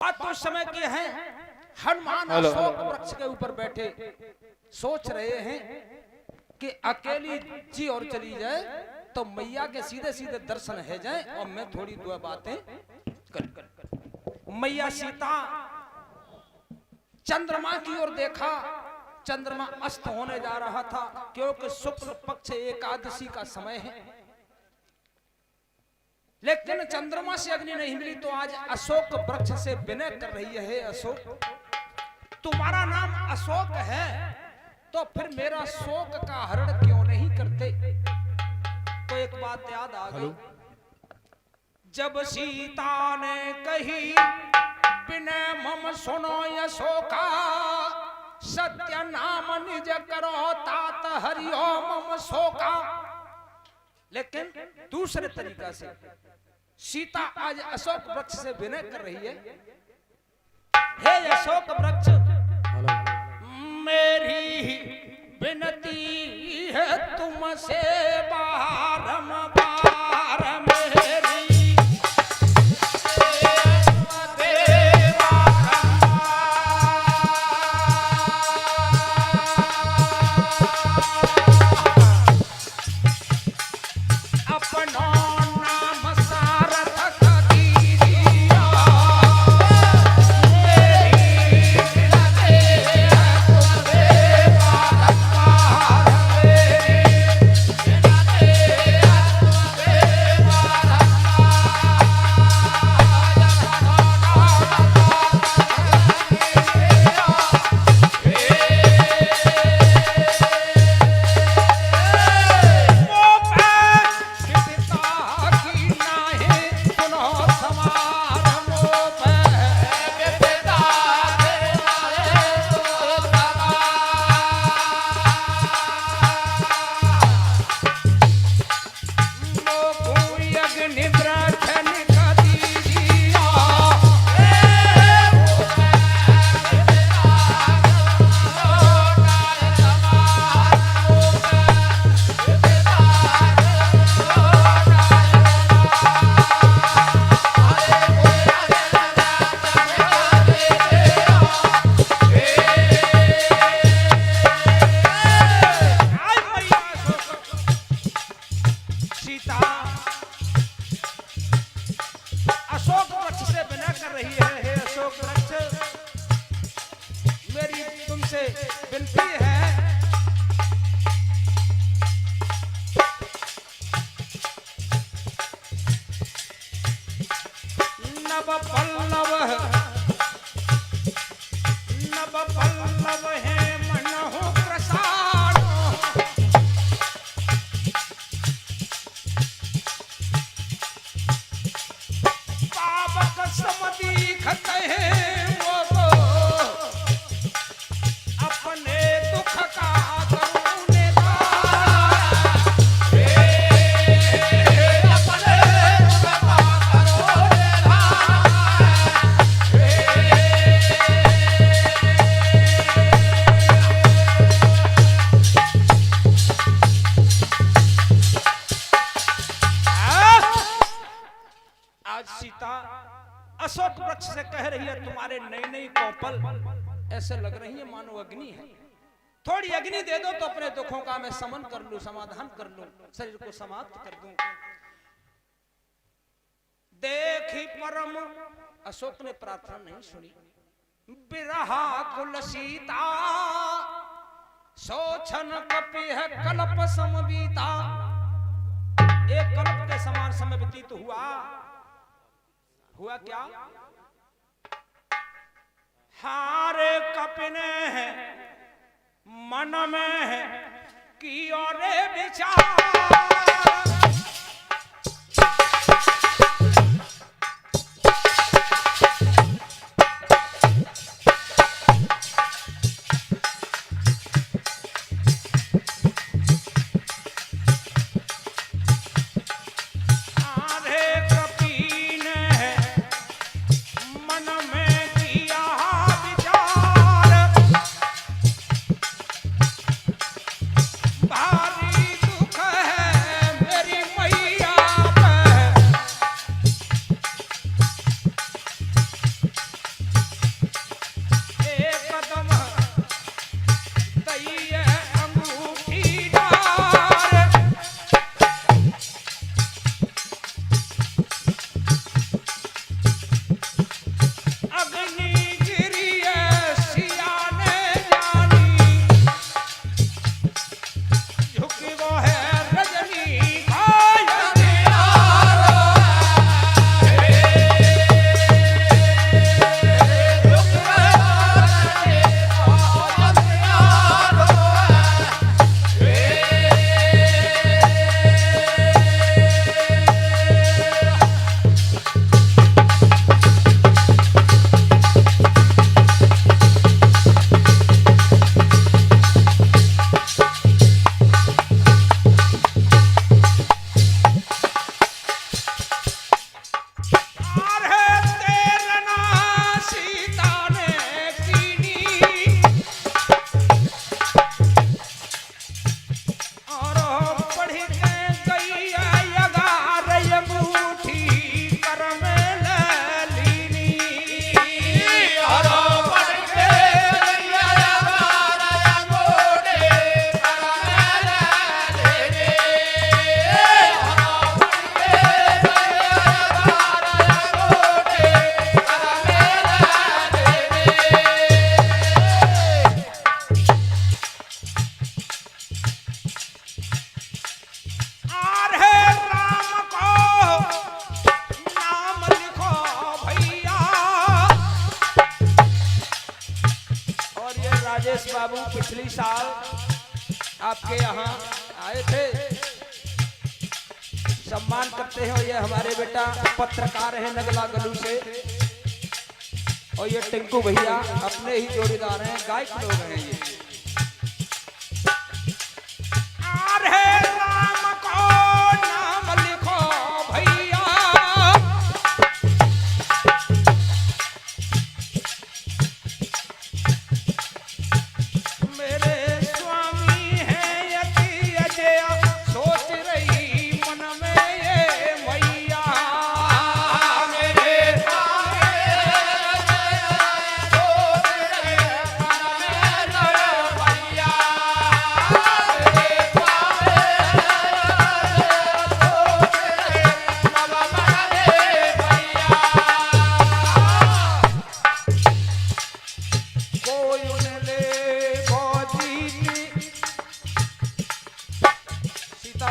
बात तो समय की है। हनुमान अशोक वृक्ष के ऊपर बैठे सोच रहे हैं कि अकेली जी और चली जाए तो मैया के सीधे सीधे दर्शन है जाए और मैं थोड़ी दो बातें कर। मैया सीता चंद्रमा की ओर देखा, चंद्रमा अस्त होने जा रहा था क्योंकि शुक्ल पक्ष एकादशी का समय है, लेकिन चंद्रमा से अग्नि नहीं मिली तो आज अशोक वृक्ष से विनय कर रही है, अशोक तुम्हारा नाम अशोक है तो फिर मेरा शोक का हरण क्यों नहीं करते। तो एक बात याद आ गई, जब सीता ने कही विनय मम सुनो अशोका, सत्य नाम निज करो तात हरिओ मम शोका। लेकिन दूसरे तरीका से सीता आज अशोक वृक्ष से विनय कर रही है, हे अशोक वृक्ष मेरी विनती है तुमसे बारंबार मेरी अशोक वृक्ष से कह रही है तुम्हारे नई नई कोपल ऐसे लग रही है मानो अग्नि है, थोड़ी अग्नि दे दो तो अपने दुखों का मैं समन कर लूं, समाधान कर लूं, शरीर को समाप्त कर दूं। देखी परम अशोक ने प्रार्थना नहीं सुनी, बिरहा कुल सीता सोचन कपि है कल्प समबीता। एक कल्प के समान समय व्यतीत हुआ क्या? हारे कपिने है मन में है की और विचार, भारी दुख है मेरी राजेश बाबू पिछली साल आपके यहाँ आए थे, सम्मान करते हैं। ये हमारे बेटा पत्रकार है नगला गलू से, और ये टिंकू भैया अपने ही जोड़ीदार हैं, गायक लोग हैं ये। राम को नाम लिखो भैया, मेरे स्वामी हैं यति अजय, सोच रही मन में ये मैया। मेरे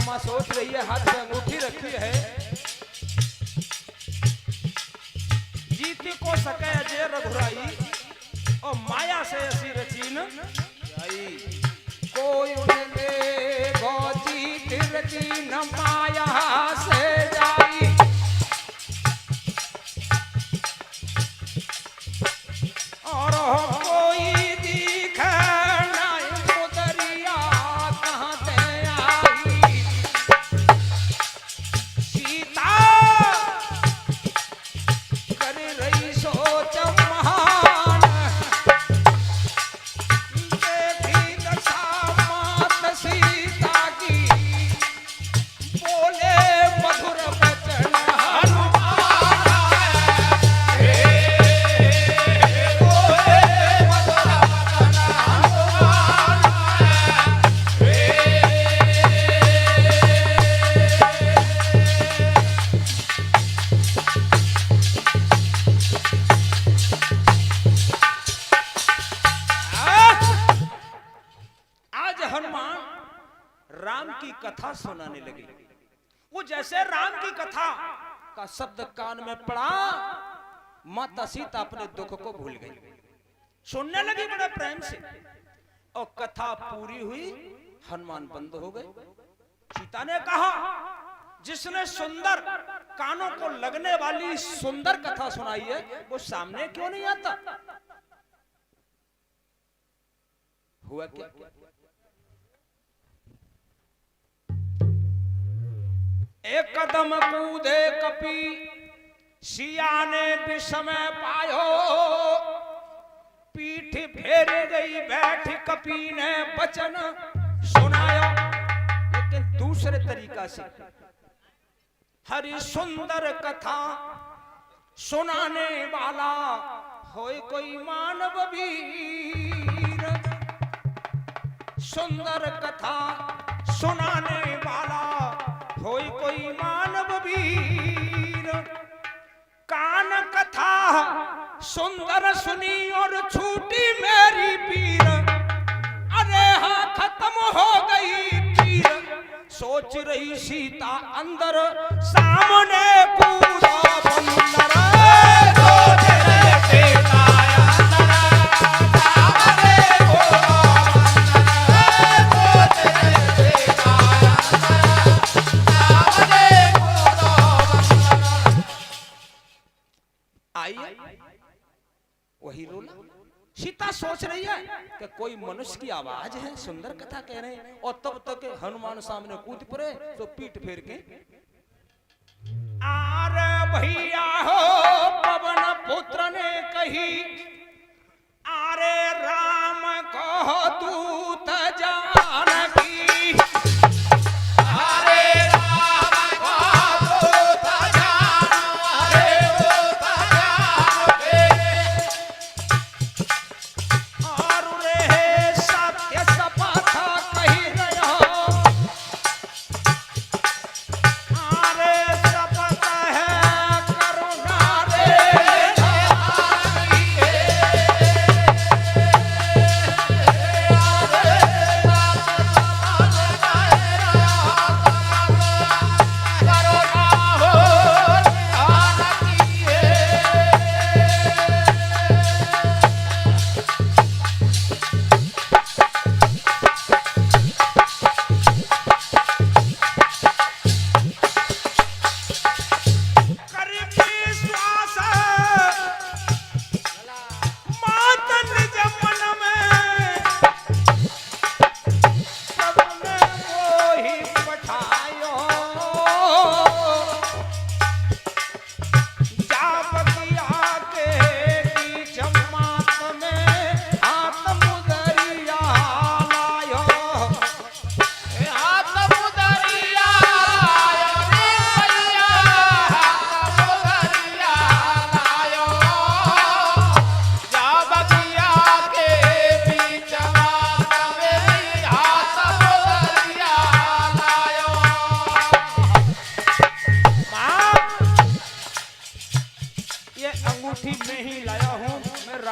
मां सोच रही है, हाथ में अंगूठी रखी है, जीती को सके अजय रघुराई, और माया से ऐसी रचीन आई। कोई उनके जीत रचीन माया से जाई, और कोई दिखे नहीं उदरिया कहाँ से आई। सीता कर रही सोच महान, देखी दशा मात सीता की, बोले मधुर वचन राम की कथा सुनाने लगे। वो जैसे राम की कथा का शब्द कान में पड़ा, माता सीता अपने दुख को भूल गई, सुनने लगी बड़े प्रेम से, और कथा पूरी हुई, हनुमान बंद हो गए। सीता ने कहा, जिसने सुंदर कानों को लगने वाली सुंदर कथा सुनाई है, वो सामने क्यों नहीं आता? हुआ क्या? एक कदम कूदे कपी, सिया ने विषमय पायो, पीठ फेर गई बैठ कपी ने वचन सुनायो। लेकिन दूसरे तरीका से, हरि सुंदर कथा सुनाने वाला होए कोई मानव वीर, सुंदर कथा सुनाने वाला होई कोई मानव वीर। कान कथा सुंदर सुनी और छूटी मेरी पीर, अरे हाँ खत्म हो गई पीर। सोच रही सीता अंदर, सामने कूदा बंदर, सोच रही सीता अंदर, सामने कूदा बंदर, सोच रही सीता वही रोना। सीता सोच रही है कि कोई मनुष्य की आवाज है, सुंदर कथा कह रहे हैं, और तब तक हनुमान सामने कूद पड़े, तो पीठ फेर के, आरे भैया हो पवन पुत्र ने कही, आरे राम को दूत जानकी,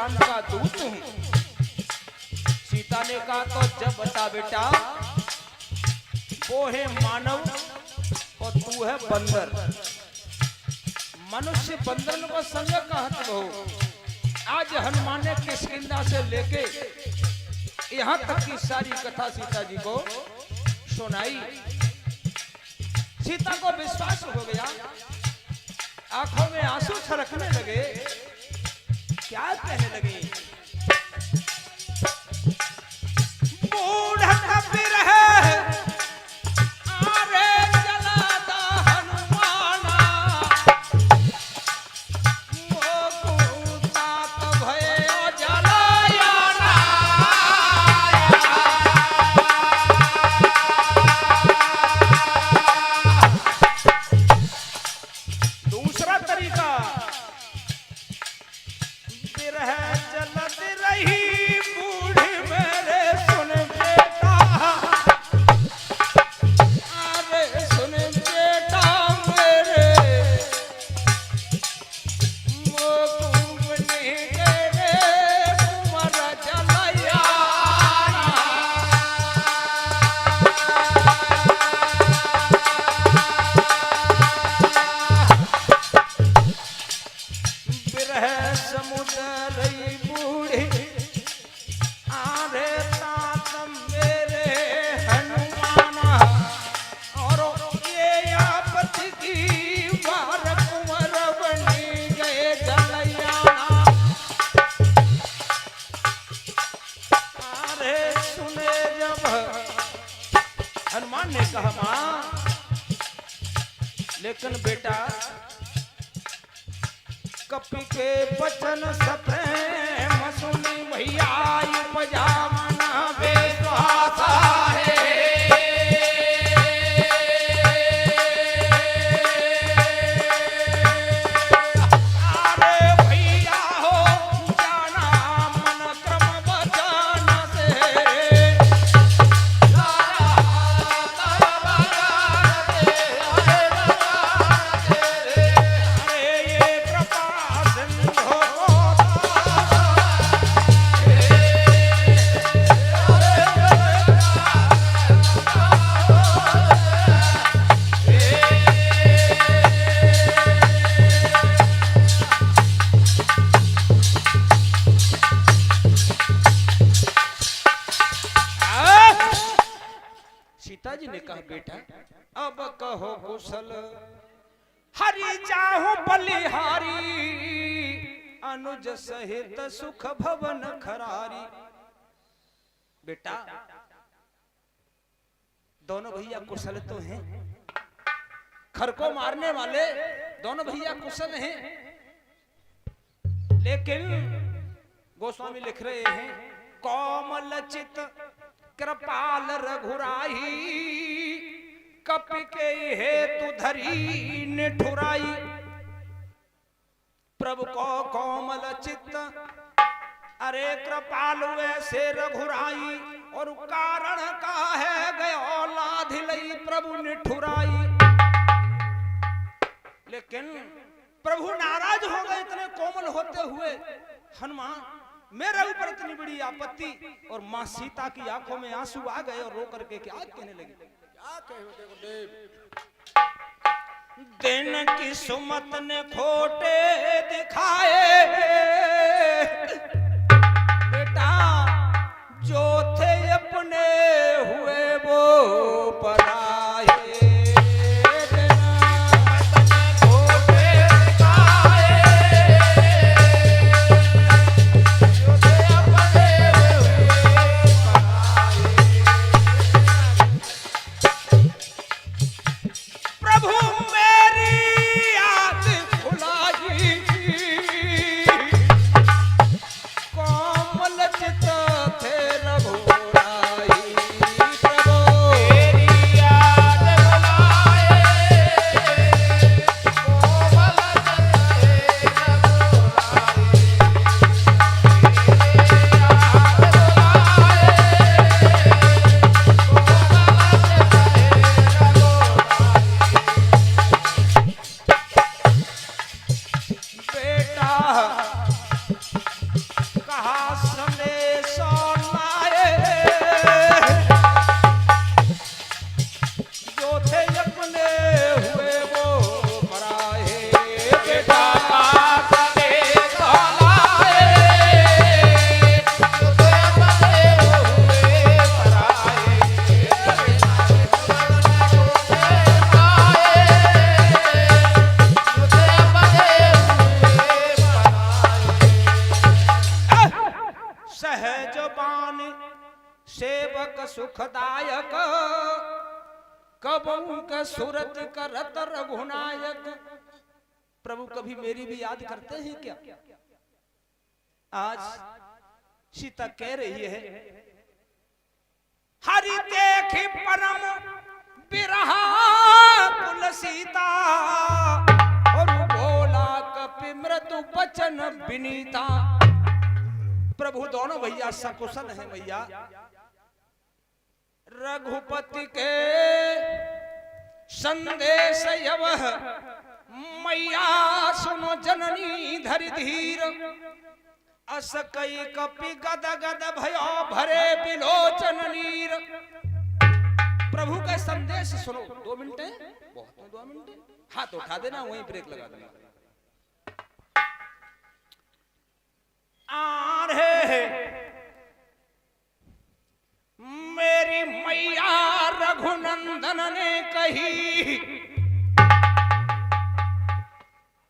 राम का दूत हूँ। सीता ने कहा तो जब बता बेटा, वो है मानव और तू है बंदर। मनुष्य बंदर को संग कहत हो। आज हनुमान ने किष्किंधा से लेके यहाँ तक की सारी कथा सीता जी को सुनाई। सीता को विश्वास हो गया, आंखों में आंसू छलकने लगे। क्या कहने लगे? बूढ़ा कबीर है आरे जलादा हनुमाना, मोकुता तो भयो जलायाना। दूसरा तरीका, बिरह जलत रही बूढ़ी मेरे सुन बेटा, अरे सुन बेटा मेरे, मोकुमनी रे कुंवर जलयाना। बिरह समुद्र बूढ़ी आरे तातम मेरे हनुमाना, और ये आपत्ति की वार कुंवर बनी गए जलयाना। अरे सुने जब हनुमान ने कहा मां, लेकिन बेटा कपि के वचन सप्रेम सुनी भैया उपजा मना बेसुहासा है। अरे भैया हो जाना मन क्रम वचन से, अरे ये कृपा सिंधु सीता जी ने कहा बेटा अब कहो कुशल, हरि जाहु बलिहारी, अनुज सहित सुख भवन खरारी। बेटा दोनों भैया कुशल तो हैं, खर को मारने वाले दोनों भैया कुशल हैं, लेकिन गोस्वामी लिख रहे हैं कोमल चित कृपाल रघुराई, कपि के हेतु धरी निठुराई। प्रभु को कोमल चित्त अरे कृपाल वैसे रघुराई, और कारण का है गयो लाधिलई प्रभु निठुराई। लेकिन प्रभु नाराज हो गए इतने कोमल होते हुए। हनुमान मेरे ऊपर इतनी बड़ी आपत्ति, और मां सीता की आंखों में आंसू आ गए और रो करके क्या कहने लगे? क्या कहे दिन की सुमत ने खोटे दिखाए, बेटा जो थे अपने हुए वो पराए। सहज बान सेवक सुखदायक कबहू का सूरत करत रघुनायक। प्रभु कभी मेरी भी याद करते हैं क्या? आज सीता कह रही है हरि देखी परम बिरहा कुल सीता और बोला कपि मृदु बचन विनीता। प्रभु दोनों भैया सकुशल हैं भैया। रघुपति के संदेश यवह मैया सुनो जननी धरि धीर अस कई कपि गद गद भयो भरे बिलोचन नीर। प्रभु का संदेश सुनो। 2 मिनट है बहुत है, 2 मिनट हाथ उठा देना वहीं ब्रेक लगा देना। आरे मेरी मैया रघुनंदन ने कही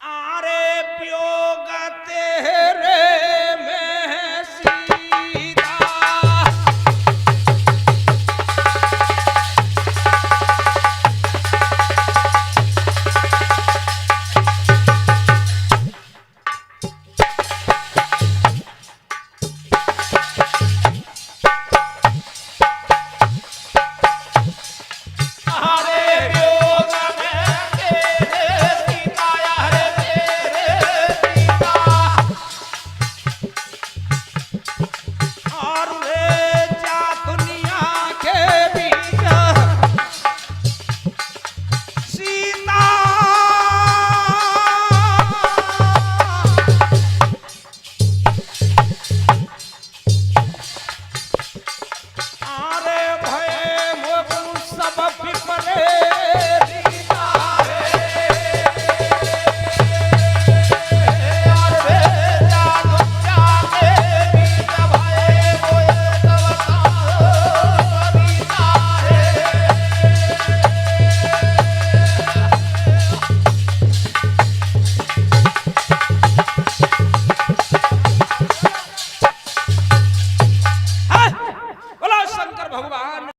आरे वियोग तेरे में सीता। और